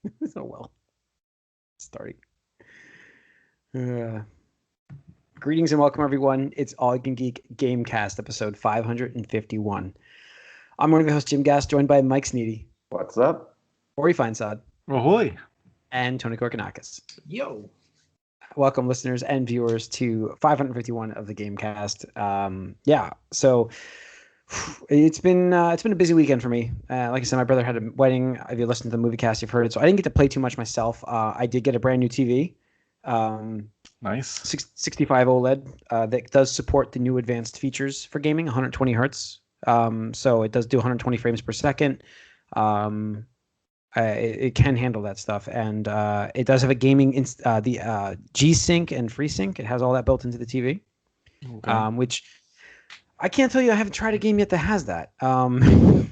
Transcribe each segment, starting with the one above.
Oh well. Starting. Greetings and welcome, everyone. It's All You Can Geek Gamecast, episode 551. I'm one of your hosts, Jim Gass, joined by Mike Sneedy, What's up? Ori Feinsod, Ahoy. and Tony Korkanakis. Yo. Welcome, listeners and viewers, to 551 of the Gamecast. So it's been a busy weekend for me. Like I said, my brother had a wedding. If you listen to the movie cast, you've heard it. So I didn't get to play too much myself. I did get a brand new TV. Nice. 65 OLED that does support the new advanced features for gaming, 120 hertz. So it does do 120 frames per second. It can handle that stuff, and it does have a gaming the G-Sync and FreeSync. It has all that built into the TV, Okay. which I can't tell you. I haven't tried a game yet that has that.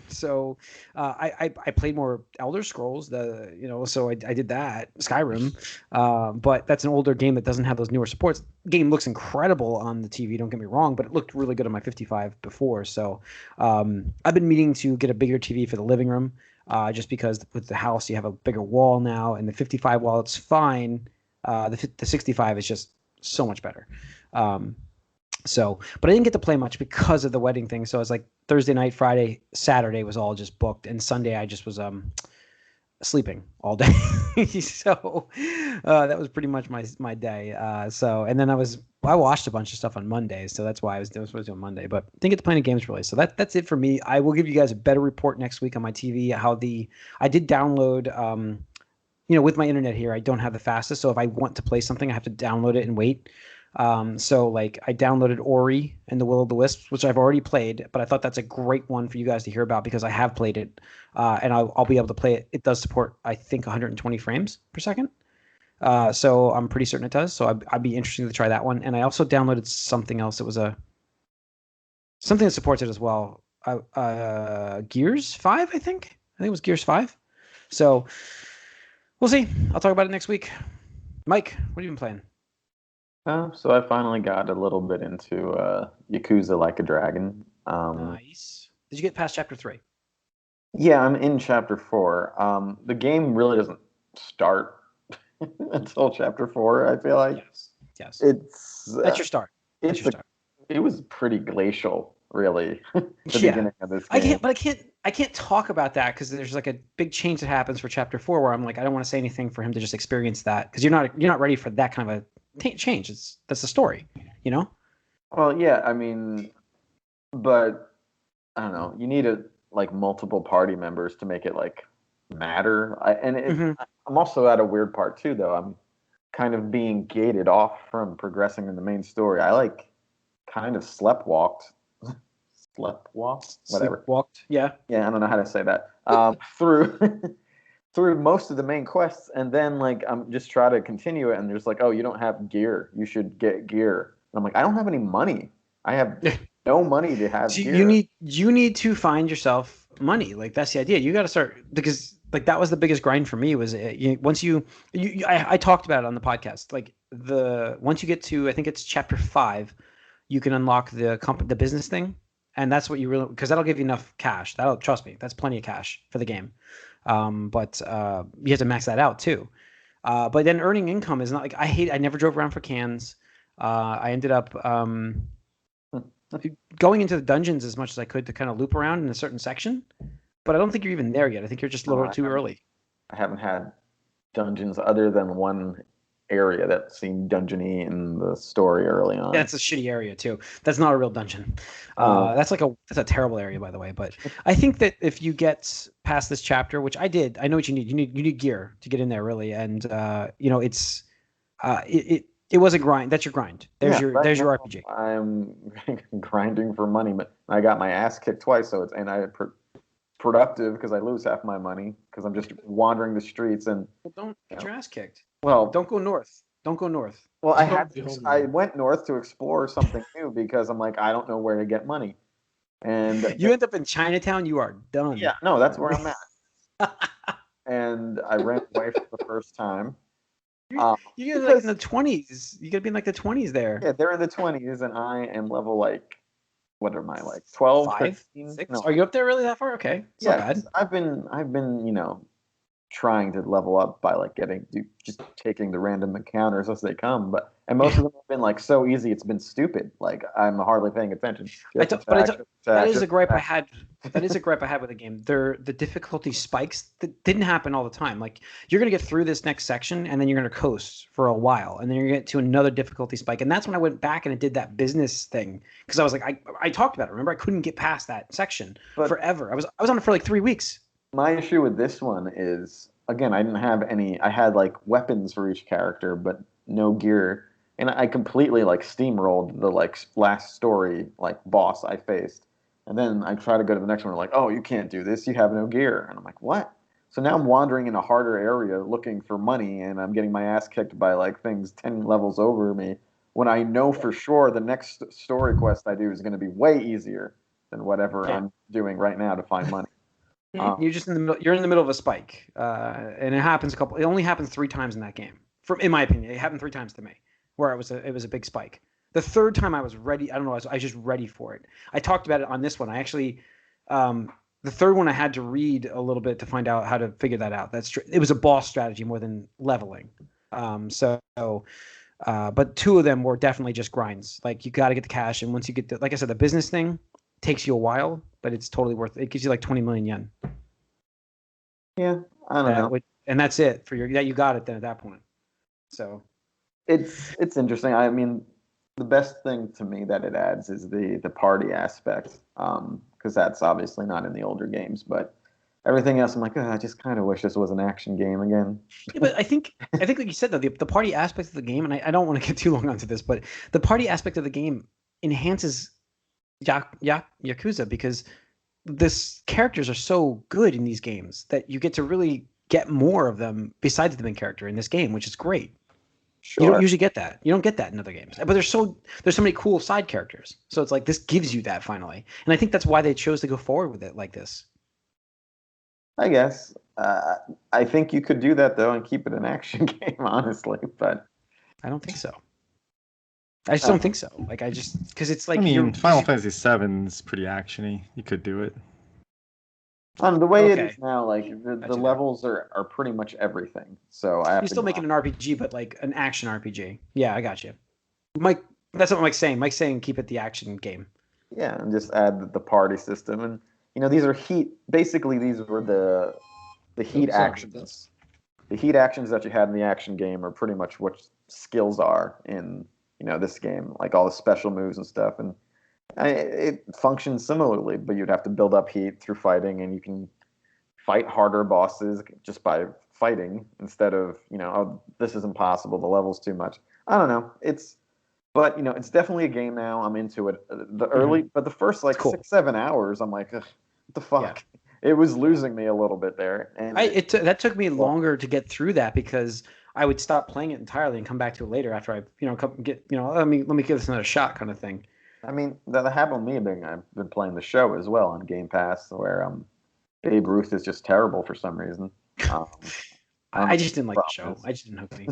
So I played more Elder Scrolls, so I did that, Skyrim, but that's an older game that doesn't have those newer supports. Game looks incredible on the TV, don't get me wrong, but it looked really good on my 55 before. So I've been meaning to get a bigger TV for the living room, just because with the house you have a bigger wall now, and the 55, while it's fine, the 65 is just so much better. But I didn't get to play much because of the wedding thing. So it was like Thursday night, Friday, Saturday was all just booked, and Sunday I just was sleeping all day. So that was pretty much my day. And then I watched a bunch of stuff on Monday, so that's why I was supposed to do on Monday, but didn't get to play any games really. So that's it for me. I will give you guys a better report next week on my TV. I did download. With my internet here, I don't have the fastest, so if I want to play something, I have to download it and wait. So like I downloaded Ori and the Will of the Wisps, which I've already played, but I thought that's a great one for you guys to hear about because I have played it, and I'll be able to play it. It does support, I think, 120 frames per second. So I'm pretty certain it does. So I'd be interested to try that one. And I also downloaded something else. It was something that supports it as well. Gears 5, I think it was Gears 5. So we'll see. I'll talk about it next week. Mike, what have you been playing? So I finally got a little bit into Yakuza Like a Dragon. Nice. Did you get past chapter 3? Yeah, I'm in chapter 4. The game really doesn't start until chapter 4, I feel like. Yes. It's That's your start. It was pretty glacial, really, beginning of this game. I can't talk about that because there's like a big change that happens for chapter 4 where I'm like, I don't want to say anything for him to just experience that because you're not ready for that kind of a change. That's the story, Well, yeah, I mean, but I don't know. You need multiple party members to make it matter. I'm also at a weird part too, though. I'm kind of being gated off from progressing in the main story. I kind of sleptwalked, whatever. Yeah. Yeah, I don't know how to say that. Through through most of the main quests, and then I'm just trying to continue it, and there's oh, you don't have gear, you should get gear, and I'm like, I don't have any money. I have no money to have gear. You need to find yourself money. That's the idea. You got to start, because that was the biggest grind for me was I talked about it on the podcast. Once you get to, I think it's chapter 5, you can unlock the business thing, and that's what you really, because that'll give you enough cash. Trust me, that's plenty of cash for the game. But you have to max that out too. But then earning income is not I never drove around for cans. I ended up going into the dungeons as much as I could to kind of loop around in a certain section. But I don't think you're even there yet. I think you're just a little too early. I haven't had dungeons other than one area that seemed dungeony in the story early on. That's a shitty area too. That's not a real dungeon. That's a terrible area, by the way. But I think that if you get past this chapter, which I did, I know what you need. You need gear to get in there, really, and it was a grind. That's your grind. There's your RPG. I'm grinding for money, but I got my ass kicked twice, so it's productive because I lose half my money because I'm just wandering the streets and. Well, don't get your ass kicked. Well, don't go north. Don't go north. Well, I went north to explore something new because I'm like, I don't know where to get money. And you end up in Chinatown, you are done. Yeah, no, that's where I'm at. And I ran away for the first time. You get in the 20s. You gotta be in the 20s there. Yeah, they're in the 20s, and I am level what am I 12, 5, 15? 6? No. Are you up there really that far? Okay, it's not bad. I've been trying to level up by like just taking the random encounters as they come. And most of them have been like so easy, it's been stupid. Like I'm hardly paying attention. That is a gripe I had. That is a gripe I had with the game. The difficulty spikes that didn't happen all the time. Like you're gonna get through this next section and then you're gonna coast for a while and then you're gonna get to another difficulty spike. And that's when I went back and I did that business thing because I was like, I talked about it. Remember, I couldn't get past that section forever. I was on it for like 3 weeks. My issue with this one is, again, I didn't have any. I had like weapons for each character, but no gear, and I completely like steamrolled the like last story like boss I faced, and then I try to go to the next one. Like, oh, you can't do this. You have no gear, and I'm like, what? So now I'm wandering in a harder area looking for money, and I'm getting my ass kicked by like things 10 levels over me. When I know for sure the next story quest I do is going to be way easier than whatever I'm doing right now to find money. You're just in the middle. You're in the middle of a spike, and it happens It only happens 3 times in that game. In my opinion, it happened 3 times to me, where it was a big spike. The third time I was ready. I don't know. I was just ready for it. I talked about it on this one. I actually, the third one I had to read a little bit to find out how to figure that out. It was a boss strategy more than leveling. But 2 of them were definitely just grinds. Like you got to get the cash, and once you get like I said, the business thing takes you a while, but it's totally worth it. It gives you like 20 million yen. Yeah, I don't know. And that's it for you got it then at that point. So it's interesting. I mean, the best thing to me that it adds is the party aspect, because that's obviously not in the older games. But everything else, I'm like, I just kind of wish this was an action game again. Yeah, but I think like you said though, the party aspect of the game, and I don't want to get too long onto this, but the party aspect of the game enhances Yakuza because this characters are so good in these games that you get to really get more of them besides the main character in this game, which is great. Sure. You don't usually get that. You don't get that in other games. But there's so many cool side characters. So it's like this gives you that finally. And I think that's why they chose to go forward with it like this. I guess. I think you could do that though and keep it an action game, honestly, but I don't think so. I just don't think so. Like because it's like Final Fantasy VII is pretty actiony. You could do it. The way it is now, like the levels are pretty much everything. So I have you're still making an RPG, but like an action RPG. Yeah, I got you, Mike. That's what Mike's saying. Mike's saying keep it the action game. Yeah, and just add the party system, and these are basically these were the heat actions. The heat actions that you had in the action game are pretty much what skills are in this game, like all the special moves and stuff, and it functions similarly, but you'd have to build up heat through fighting, and you can fight harder bosses just by fighting instead of oh, this is impossible, the level's too much. I don't know. It's definitely a game now. I'm into it. But the first like 6-7 hours, I'm like, what the fuck? Yeah. It was losing me a little bit there, and that took me longer to get through that because I would stop playing it entirely and come back to it later after I, let me give this another shot kind of thing. I mean, that happened to me. I've been playing the show as well on Game Pass, where Babe Ruth is just terrible for some reason. I just didn't like the show. I just didn't hook me.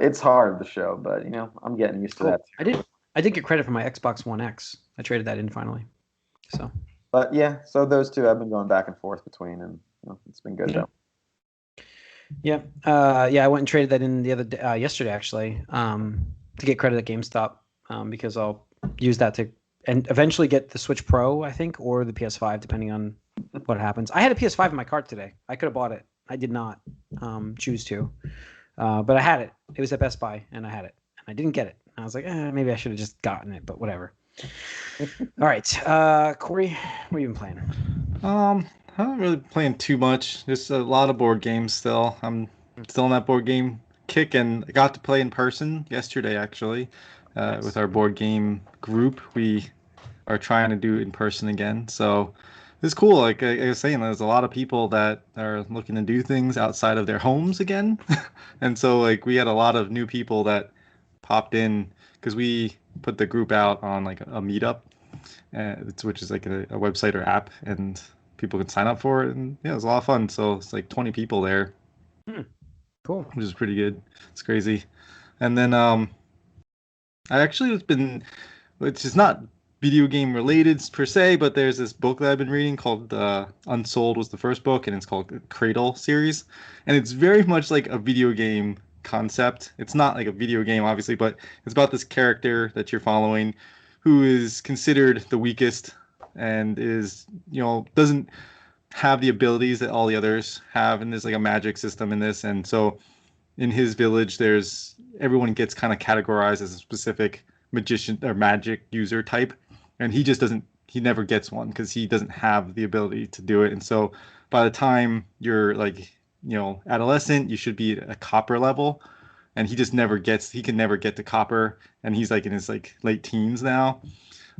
It's hard, the show, but I'm getting used to that too. I did get credit for my Xbox One X. I traded that in finally. So. But yeah, so those two I've been going back and forth between, and it's been good though. Yeah, I went and traded that in the other day, yesterday actually, to get credit at GameStop, because I'll use that to and eventually get the Switch Pro, I think, or the PS5, depending on what happens. I had a PS5 in my cart today. I could have bought it. I did not choose to, but I had it. It was at Best Buy, and I had it, and I didn't get it. I was like, maybe I should have just gotten it, but whatever. All right, Corey, what have you been playing? I'm not really playing too much. Just a lot of board games still. I'm still in that board game kick, and I got to play in person yesterday, actually, nice. With our board game group. We are trying to do it in person again, so it's cool. Like I was saying, there's a lot of people that are looking to do things outside of their homes again, and so like we had a lot of new people that popped in because we put the group out on like a meetup, which is like a website or app, and people can sign up for it, and yeah, it was a lot of fun. So it's like 20 people there. Cool. Which is pretty good. It's crazy. And then I actually been, which is not video game related per se, but there's this book that I've been reading called Unsold was the first book, and it's called Cradle series, and it's very much like a video game concept. It's not like a video game, obviously, but it's about this character that you're following who is considered the weakest and is, doesn't have the abilities that all the others have, and there's like a magic system in this, and so in his village, everyone gets kind of categorized as a specific magician or magic user type, and he never gets one because he doesn't have the ability to do it. And so by the time you're like, adolescent, you should be at a copper level, and he can never get to copper, and he's like in his like late teens now.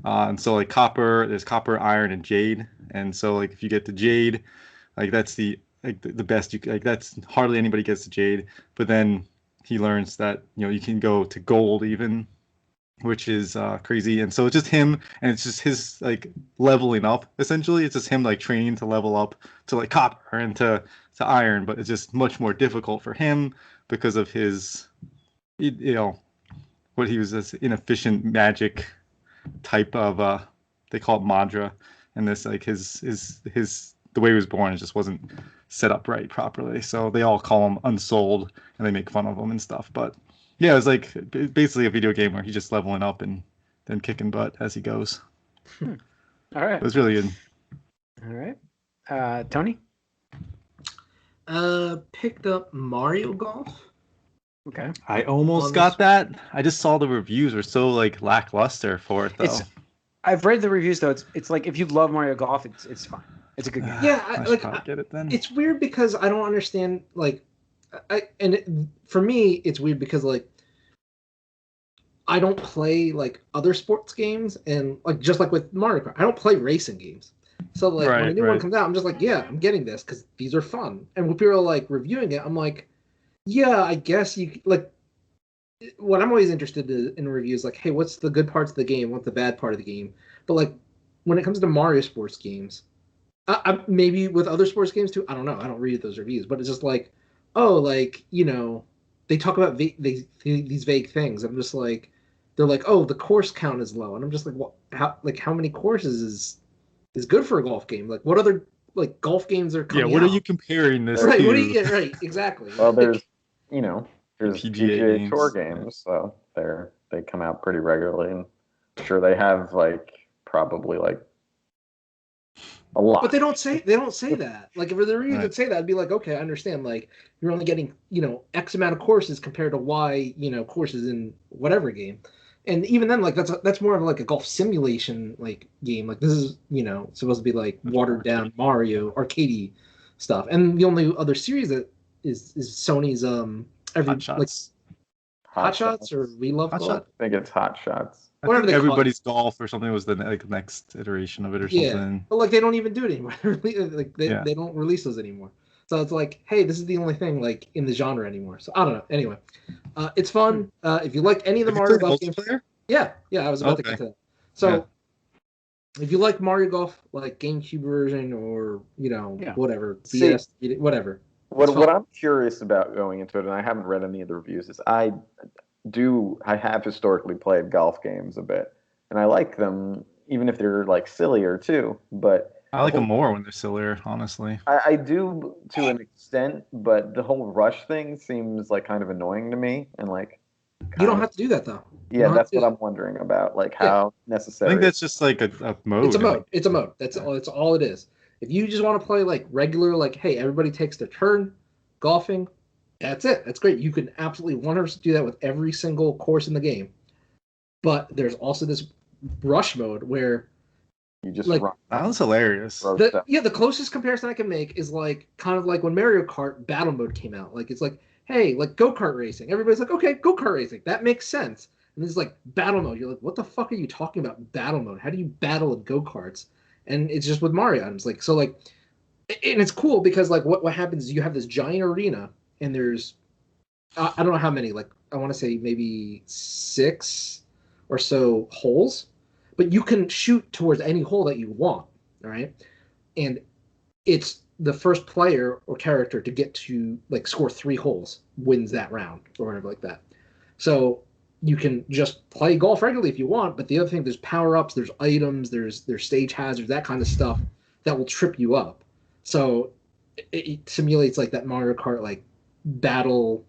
And so like there's copper, iron, and jade. And so like if you get to jade, like that's the best that's hardly anybody gets to jade. But then he learns that you can go to gold even, which is crazy. And so it's just him, and it's just his like leveling up. Essentially, it's just him like training to level up to like copper and to iron. But it's just much more difficult for him because of his, what he was, this inefficient magic type of they call it Madra, and this like his the way he was born, it just wasn't set up right properly. So they all call him Unsold, and they make fun of him and stuff. But yeah, it was like basically a video game where he's just leveling up and then kicking butt as he goes. All right. It was really good. All right. Tony? Picked up Mario Golf. Okay. I almost got that. I just saw the reviews were so like lackluster for it though. I've read the reviews though. It's like if you love Mario Golf, it's fine. It's a good game. Yeah, I get it then. It's weird because I don't understand for me it's weird because like I don't play like other sports games, and like just like with Mario Kart, I don't play racing games. So like when a new one comes out, I'm just like, yeah, I'm getting this because these are fun. And when people are like reviewing it, I'm like, yeah, I guess you like. What I'm always interested in reviews, like, hey, what's the good parts of the game? What's the bad part of the game? But like when it comes to Mario sports games, I maybe with other sports games too, I don't know. I don't read those reviews, but it's just like, oh, like they talk about these vague things. I'm just like, they're like, oh, the course count is low, and I'm just like, well, how many courses is good for a golf game? Like, what other like golf games are coming out? Yeah, what are you comparing this right, to? Right, exactly. Well, there's PGA games. Tour games, so they come out pretty regularly, and I'm sure they have like probably like a lot. But they don't say that. Like if the reviews would say that, I'd be like, okay, I understand. Like you're only getting X amount of courses compared to Y courses in whatever game. And even then, like that's more of like a golf simulation like game. Like this is supposed to be like watered down Mario arcadey stuff. And the only other series that is Sony's Hot Shots. Hot Shots or We Love Golf. I think it's Hot Shots. I think Everybody's Golf or something was the next iteration of it or something. Yeah, but like they don't even do it anymore. Like they don't release those anymore. So it's like, hey, this is the only thing like in the genre anymore. So I don't know. Anyway, it's fun. If you like any of the Mario Golf games, yeah, I was about to get to that. So if you like Mario Golf, like GameCube version or whatever, DS, whatever. What I'm curious about going into it, and I haven't read any of the reviews, is I have historically played golf games a bit, and I like them even if they're like sillier too. But I like them more when they're sillier, honestly. I do to an extent, but the whole rush thing seems like kind of annoying to me, and like you don't have to do that though. Yeah, that's what I'm wondering about, like how necessary. I think that's just like a mode. It's a mode. It's a mode. That's all it is. If you just want to play like regular, like, hey, everybody takes their turn golfing, that's it. That's great. You can absolutely 100% do that with every single course in the game. But there's also this rush mode where you just like run. That was hilarious. The closest comparison I can make is like kind of like when Mario Kart battle mode came out. Like it's like, hey, like go-kart racing. Everybody's like, okay, go-kart racing. That makes sense. And it's like battle mode. You're like, what the fuck are you talking about battle mode? How do you battle in go-karts? And it's just with Mario. And it's like, so like, and it's cool because like what happens is you have this giant arena and there's, I don't know how many, like I want to say maybe 6 or so holes, but you can shoot towards any hole that you want. All right. And it's the first player or character to get to like score 3 holes wins that round or whatever like that. So you can just play golf regularly if you want. But the other thing, there's power ups, there's items, there's stage hazards, that kind of stuff that will trip you up. So it simulates like that Mario Kart like battle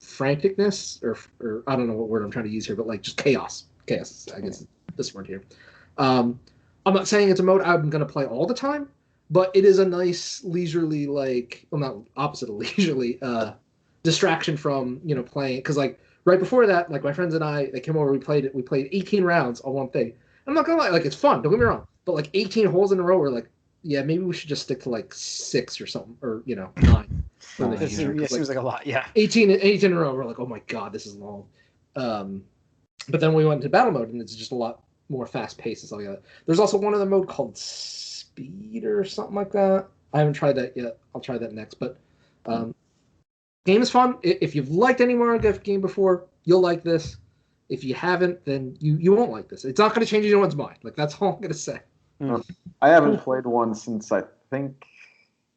franticness, or I don't know what word I'm trying to use here, but like just chaos. Chaos, I guess this word here. I'm not saying it's a mode I'm going to play all the time, but it is a nice leisurely, like, well, not opposite of leisurely, distraction from, playing. Because like right before that, like my friends and I, they came over, we played 18 rounds on one thing. I'm not gonna lie, like it's fun, don't get me wrong, but like 18 holes in a row, we're like, yeah, maybe we should just stick to like 6 or something, or 9. It seems like a lot, yeah. 18 in a row, we're like, oh my god, this is long. But then we went into battle mode, and it's just a lot more fast paced and stuff like that. There's also one other mode called Speed or something like that. I haven't tried that yet. I'll try that next. But game is fun. If you've liked any Mario Kart game before, you'll like this. If you haven't, then you won't like this. It's not going to change anyone's mind. Like, that's all I'm going to say. I haven't played one since I think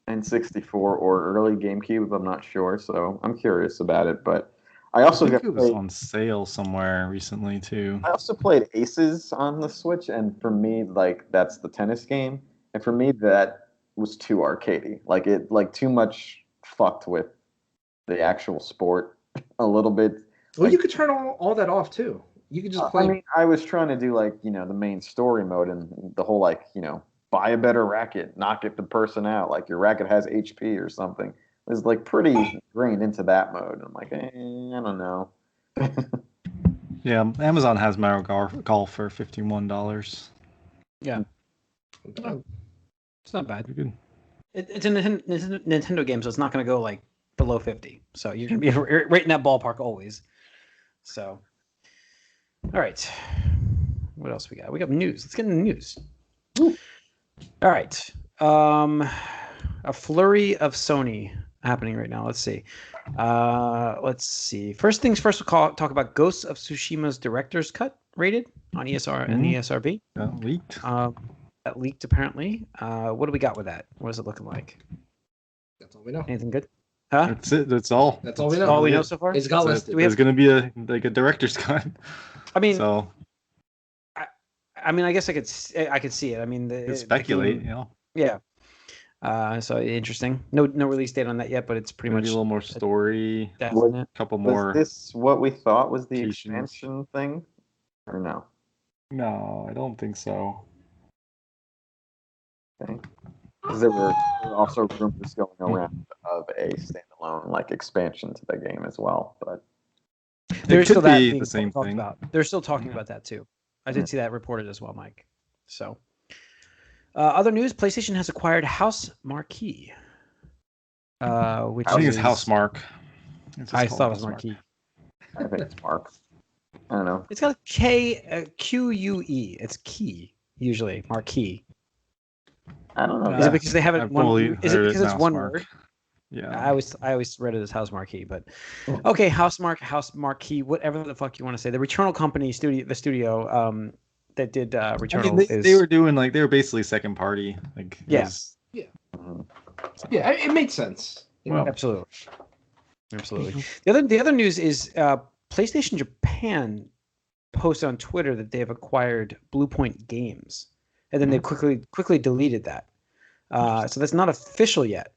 N64 or early GameCube. I'm not sure, so I'm curious about it. But I also it was on sale somewhere recently too. I also played Aces on the Switch, and for me, like that's the tennis game, and for me that was too arcadey. Like too much fucked with the actual sport a little bit. Well, you could turn all that off too. You could just play. I mean, I was trying to do like the main story mode and the whole like buy a better racket, knock the person out, like your racket has HP or something. It was like pretty ingrained into that mode. I'm like, I don't know. Yeah, Amazon has Mario Golf for $51. Yeah, it's not bad. Good. It's a Nintendo game, so it's not going to go like below 50. So you're going to be right in that ballpark always. So, all right. What else we got? We got news. Let's get into the news. Woo. All right. A flurry of Sony happening right now. Let's see. First things first, we'll talk about Ghosts of Tsushima's director's cut rated on ESR and ESRB. Leaked. That leaked apparently. What do we got with that? What is it looking like? That's all we know. Anything good? Huh? That's it. That's all. That's all we know. All we know so far. It's got listed. There's going to be a director's cut. I mean, so. I mean, I guess I could see it. I mean, speculate, Yeah. So interesting. No release date on that yet, but it's pretty much a little more story. A couple more. Was this what we thought was the expansion thing, or no? No, I don't think so. Okay. Because there were also rumors going around of a standalone like expansion to the game as well, but there's still that being the same talked thing. About. They're still talking about that too. I did see that reported as well, Mike. So, other news: PlayStation has acquired Housemarque, which I think it's Housemarque. I thought it was Marquee. I think it's Mark. I don't know. It's got a Q-U-E. It's key usually. Marquee. I don't know. Is it because they have it one? Is it because it's one word? Yeah. I always read it as Housemarque, but okay, Housemarque, whatever the fuck you want to say. The Returnal Company the studio that did Returnal. I mean, they were basically second party. Like yeah. It made sense. Absolutely. The other news is PlayStation Japan posted on Twitter that they have acquired Bluepoint Games, and then they quickly deleted that. So that's not official yet.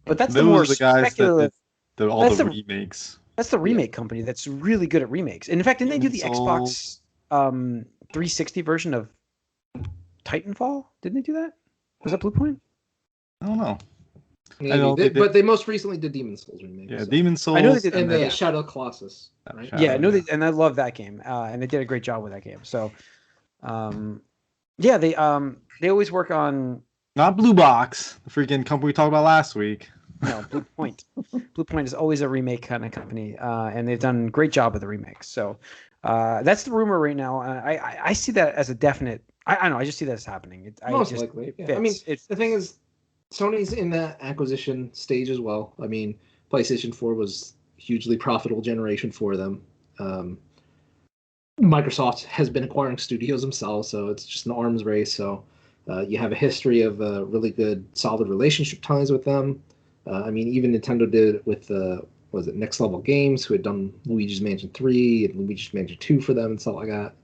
But that's the more speculative. All the remakes. That's the remake company that's really good at remakes. And in fact, didn't they do the Xbox 360 version of Titanfall? Didn't they do that? Was that Bluepoint? I don't know. Maybe. But they most recently did Demon's Souls remake. Yeah, Demon's Souls. I know they did, and the Shadow Colossus. Right? Yeah, I know and I love that game. And they did a great job with that game. So, they always work on. Not Blue Box, the freaking company we talked about last week. No, Bluepoint. Bluepoint is always a remake kind of company, and they've done a great job with the remakes. So that's the rumor right now. I see that as a definite. I don't know. I just see that as happening. Most likely. Yeah. I mean, the thing is, Sony's in that acquisition stage as well. I mean, PlayStation 4 was a hugely profitable generation for them. Microsoft has been acquiring studios themselves, so it's just an arms race. So you have a history of really good, solid relationship ties with them. I mean, even Nintendo did with was it Next Level Games, who had done Luigi's Mansion 3 and Luigi's Mansion 2 for them and stuff like that.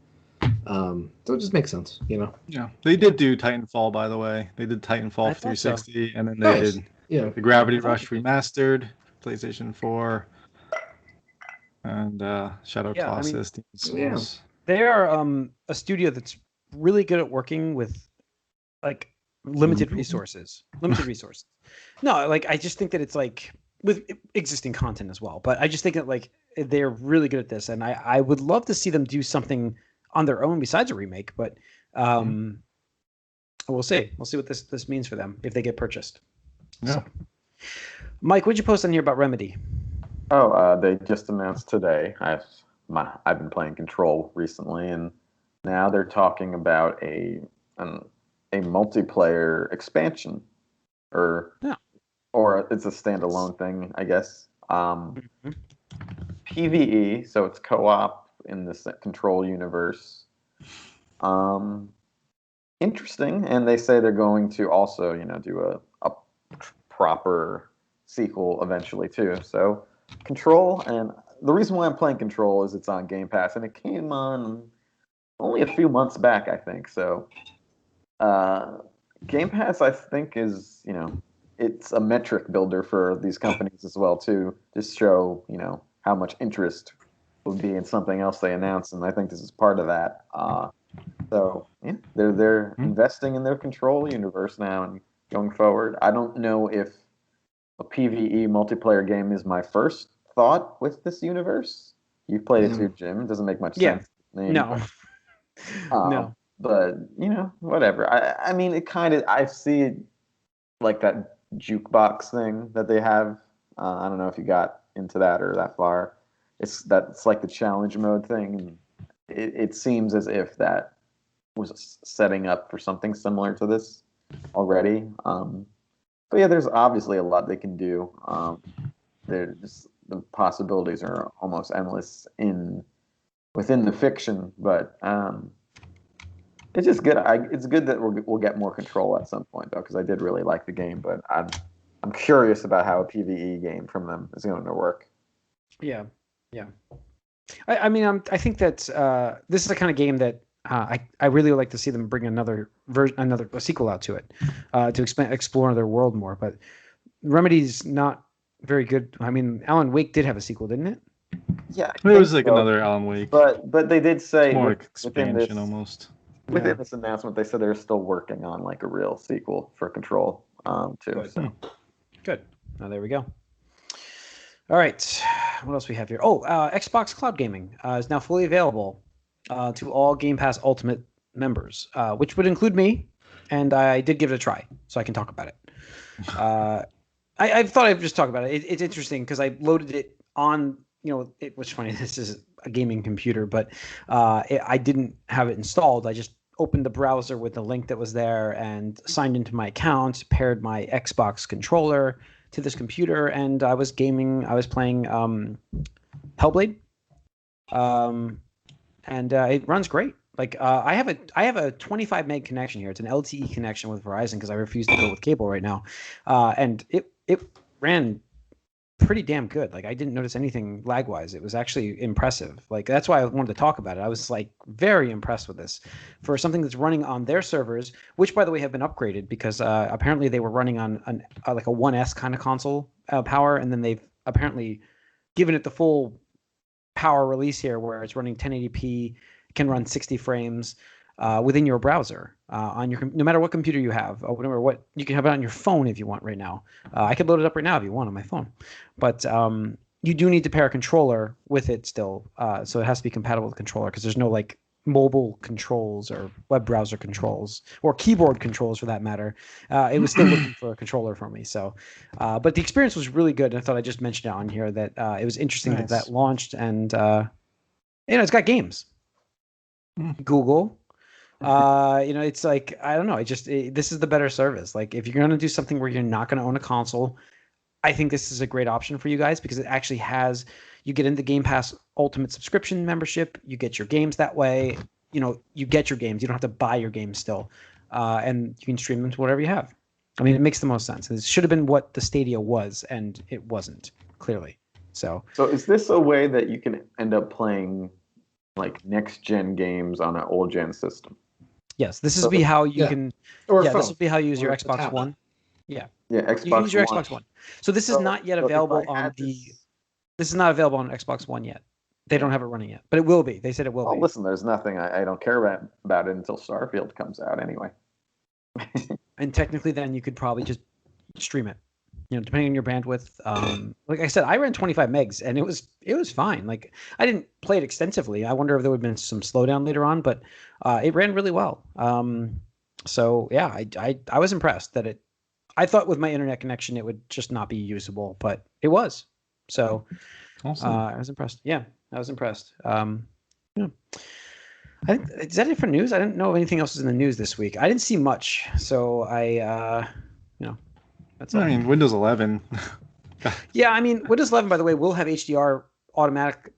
So it just makes sense, you know. Yeah, they did do Titanfall, by the way. They did Titanfall 360, and then they did the Gravity Rush Remastered, PlayStation 4, and Shadow Colossus. They are a studio that's really good at working with like limited resources. No, like I just think that it's like with existing content as well. But I just think that like they're really good at this, and I would love to see them do something on their own besides a remake. But we'll see. We'll see what this means for them if they get purchased. Yeah. So. Mike, what'd you post on here about Remedy? Oh, they just announced today. I've been playing Control recently, and now they're talking about a multiplayer expansion, or it's a standalone thing, I guess. PvE, so it's co-op in this Control universe. Interesting, and they say they're going to also, do a proper sequel eventually too. So Control, and the reason why I'm playing Control is it's on Game Pass, and it came on only a few months back, I think. So Game Pass, I think, is, it's a metric builder for these companies as well too, just show, how much interest would be in something else they announce, and I think this is part of that. So yeah, they're investing in their Control universe now and going forward. I don't know if a PvE multiplayer game is my first thought with this universe. You've played it too, Jim. It doesn't make much sense to me. No. No. But, whatever. I mean, it kind of, I see it like that jukebox thing that they have. I don't know if you got into that or that far. It's like the challenge mode thing. It seems as if that was setting up for something similar to this already. But yeah, there's obviously a lot they can do. The possibilities are almost endless within the fiction, but it's just good. It's good that we'll get more Control at some point, though, because I did really like the game. But I'm curious about how a PvE game from them is going to work. Yeah. I mean, I think that this is the kind of game that I really would like to see them bring another sequel out to it, to explore their world more. But Remedy's not very good. I mean, Alan Wake did have a sequel, didn't it? Yeah, it was like another Alan Wake. But they did say more like expansion almost. Within this announcement, they said they're still working on like a real sequel for Control too. Good. So. Good. Now there we go. All right. What else we have here? Xbox Cloud Gaming is now fully available to all Game Pass Ultimate members, which would include me, and I did give it a try, so I can talk about it. I thought I'd just talk about it. It's interesting because I loaded it on, it was funny. This is a gaming computer, but I didn't have it installed. I just opened the browser with the link that was there and signed into my account, paired my Xbox controller to this computer, and I was gaming. I was playing Hellblade, and it runs great. Like I have a 25 meg connection here. It's an LTE connection with Verizon because I refuse to go with cable right now, and it ran pretty damn good. Like I didn't notice anything lag wise. It was actually impressive. Like that's why I wanted to talk about it. I was like very impressed with this for something that's running on their servers, which by the way have been upgraded because apparently they were running on like a 1S kind of console power, and then they've apparently given it the full power release here where it's running 1080p, can run 60 frames within your browser on your no matter what computer you have or whatever. What you can have it on your phone if you want right now. I could load it up right now if you want on my phone, but you do need to pair a controller with it still, so it has to be compatible with the controller because there's no like mobile controls or web browser controls or keyboard controls for that matter. It was still looking for a controller for me. So, but the experience was really good, and I thought I'd just mention it on here that it was interesting that launched, and it's got games. Google. It's like I don't know. This is the better service. Like if you're gonna do something where you're not gonna own a console, I think this is a great option for you guys because it actually has. You get into Game Pass Ultimate subscription membership. You get your games that way. You get your games. You don't have to buy your games still, and you can stream them to whatever you have. I mean, it makes the most sense. It should have been what the Stadia was, and it wasn't clearly. So is this a way that you can end up playing like next gen games on an old gen system? yes, this is be how you can. Or this will be how you use your or Xbox tablet. One. Yeah, Xbox you can use your One. Xbox One. So this is not yet available on the. This is not available on Xbox One yet. They don't have it running yet, but it will be. They said it will be. Listen, there's nothing I don't care about it until Starfield comes out anyway. And technically, then you could probably just stream it. Depending on your bandwidth. Like I said, I ran 25 megs, and it was fine. Like I didn't play it extensively. I wonder if there would have been some slowdown later on, but it ran really well. So yeah, I was impressed that it. I thought with my internet connection it would just not be usable, but it was. So awesome. I was impressed. Yeah, I was impressed. Yeah. I think, is that it for news? I didn't know if anything else was in the news this week. I didn't see much, so that's all. I mean, Windows 11. Yeah, I mean, Windows 11, by the way, will have HDR automatic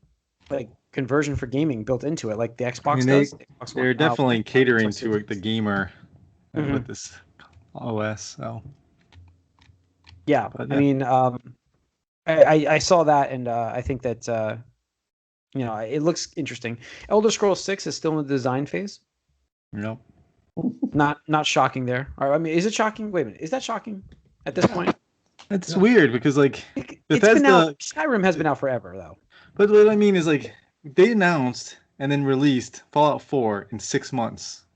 conversion for gaming built into it, like the Xbox does. They're definitely catering to the gamer with this OS. So yeah, I mean, I saw that, and I think that it looks interesting. Elder Scrolls 6 is still in the design phase. Nope. Not shocking there. I mean, is it shocking? Wait a minute, is that shocking at this point? It's weird because it's been out. Skyrim has been out forever though. But what I mean is they announced and then released Fallout 4 in 6 months.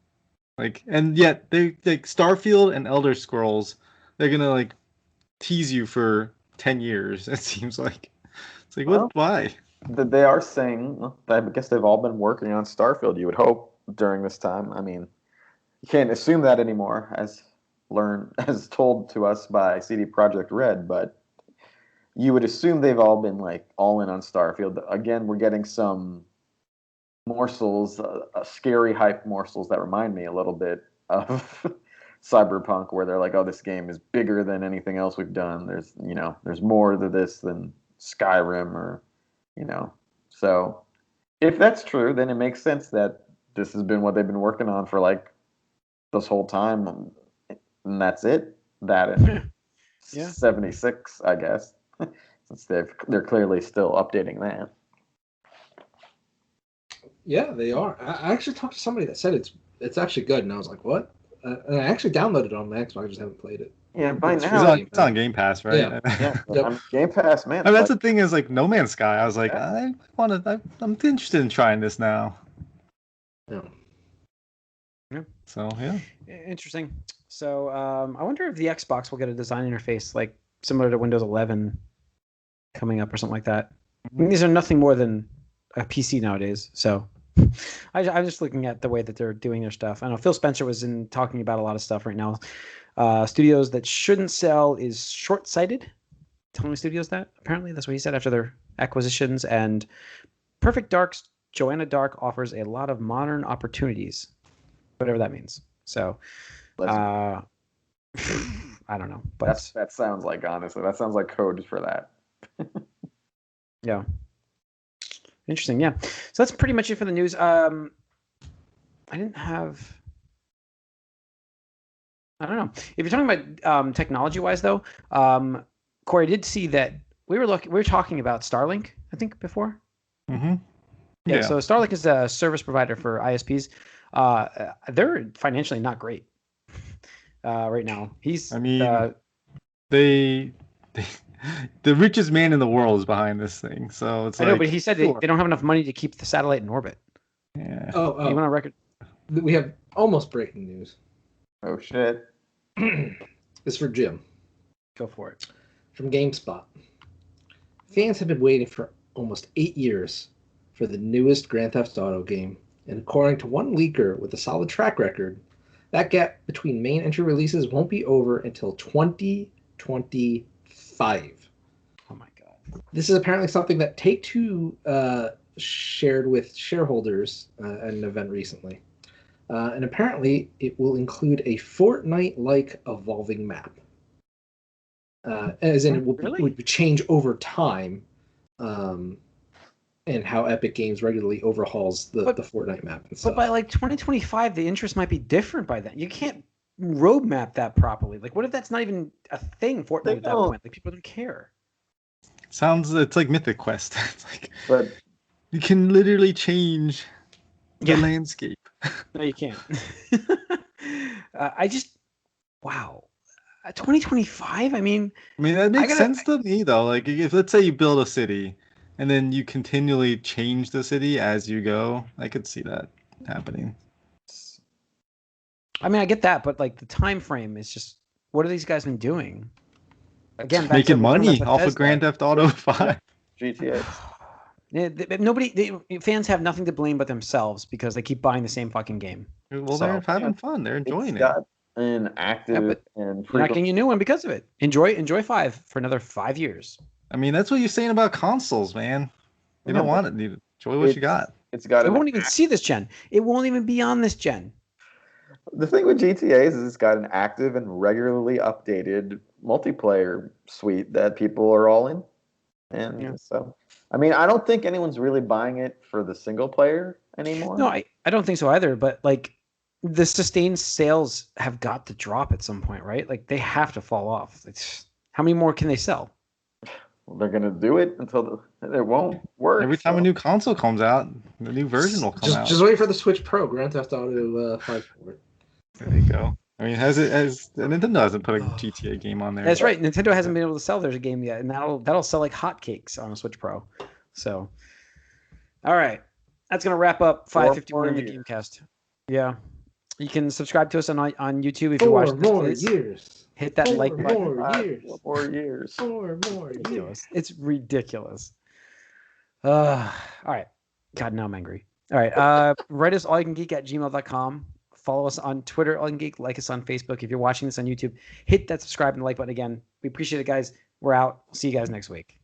And yet they Starfield and Elder Scrolls, they're gonna tease you for 10 years. It seems like it's what? Why? They are saying. I guess they've all been working on Starfield. You would hope during this time. I mean, you can't assume that anymore, as told to us by CD Projekt Red. But you would assume they've all been all in on Starfield. Again, we're getting some morsels, scary hype morsels that remind me a little bit of Cyberpunk, where they're oh, this game is bigger than anything else we've done. There's more to this than Skyrim or, So if that's true, then it makes sense that this has been what they've been working on for this whole time, and that's it. That and 76, I guess, since they're clearly still updating that. Yeah, they are. I actually talked to somebody that said it's actually good, and I was like, what? And I actually downloaded it on my Xbox. I just haven't played it. Yeah, by now it's on Game Pass, right? Yeah. Yep. Game Pass, man. That's the thing is No Man's Sky. I was I'm interested in trying this now. Yeah. So yeah, interesting. So I wonder if the Xbox will get a design interface similar to Windows 11 coming up or something like that. I mean, these are nothing more than a PC nowadays. So I'm just looking at the way that they're doing their stuff. I know Phil Spencer was talking about a lot of stuff right now. Studios that shouldn't sell is short-sighted. Telling studios that apparently that's what he said after their acquisitions. And Perfect Dark's Joanna Dark offers a lot of modern opportunities, whatever that means. So I don't know, but that sounds honestly that sounds like code for that. Yeah. Interesting. Yeah. So that's pretty much it for the news. I don't know. If you're talking about technology-wise, though, Corey, I did see that we were talking about Starlink, I think, before. Mm-hmm. Yeah. So Starlink is a service provider for ISPs. They're financially not great right now. The richest man in the world is behind this thing, so it's I know, but he said they don't have enough money to keep the satellite in orbit. Yeah. Oh. You went on record. We have almost breaking news. Oh shit! It's for Jim. Go for it. From GameSpot. Fans have been waiting for almost 8 years for the newest Grand Theft Auto game, and according to one leaker with a solid track record, that gap between main entry releases won't be over until 2025. Oh my god! This is apparently something that Take-Two shared with shareholders at an event recently. And apparently it will include a Fortnite-like evolving map. As in it would change over time, and how Epic Games regularly overhauls the Fortnite map and stuff. But by 2025, the interest might be different by then. You can't roadmap that properly. What if that's not even a thing, Fortnite, at that point? People don't care. It's like Mythic Quest. It's like, But you can literally change the landscape. No, you can't. Wow. 2025? I mean, that makes sense to me though. Like, if let's say you build a city and then you continually change the city as you go, I could see that happening. I mean, I get that, but like the time frame is just, what have these guys been doing? Again, making money off of Grand Theft Auto 5. GTA. Fans have nothing to blame but themselves because they keep buying the same fucking game. Well, they're having fun. They're enjoying it. Got an active and you're not getting a new one because of it. Enjoy 5 for another 5 years. I mean, that's what you're saying about consoles, man. You don't want it. You enjoy what you got. It won't even see this gen. It won't even be on this gen. The thing with GTA is it's got an active and regularly updated multiplayer suite that people are all in. And so, I mean, I don't think anyone's really buying it for the single player anymore. No, I don't think so either. But like, the sustained sales have got to drop at some point, right? Like, they have to fall off. How many more can they sell? Well, they're gonna do it until it won't work. Every time a new console comes out, the new version will come out. Just wait for the Switch Pro, Grand Theft Auto 5 port. There you go. I mean, Nintendo hasn't put a GTA game on there. That's right. Nintendo hasn't been able to sell their game yet, and that'll sell like hotcakes on a Switch Pro. So, all right, that's gonna wrap up 551 of the Gamecast. Yeah, you can subscribe to us on YouTube if you watch this. 4 more years. Hit that like button. 4 more years. 4 more years. It's ridiculous. All right. God, now I'm angry. All right. Write us allyoucangeek@gmail.com. Follow us on Twitter, allyoucangeek. Like us on Facebook. If you're watching this on YouTube, hit that subscribe and like button again. We appreciate it, guys. We're out. See you guys next week.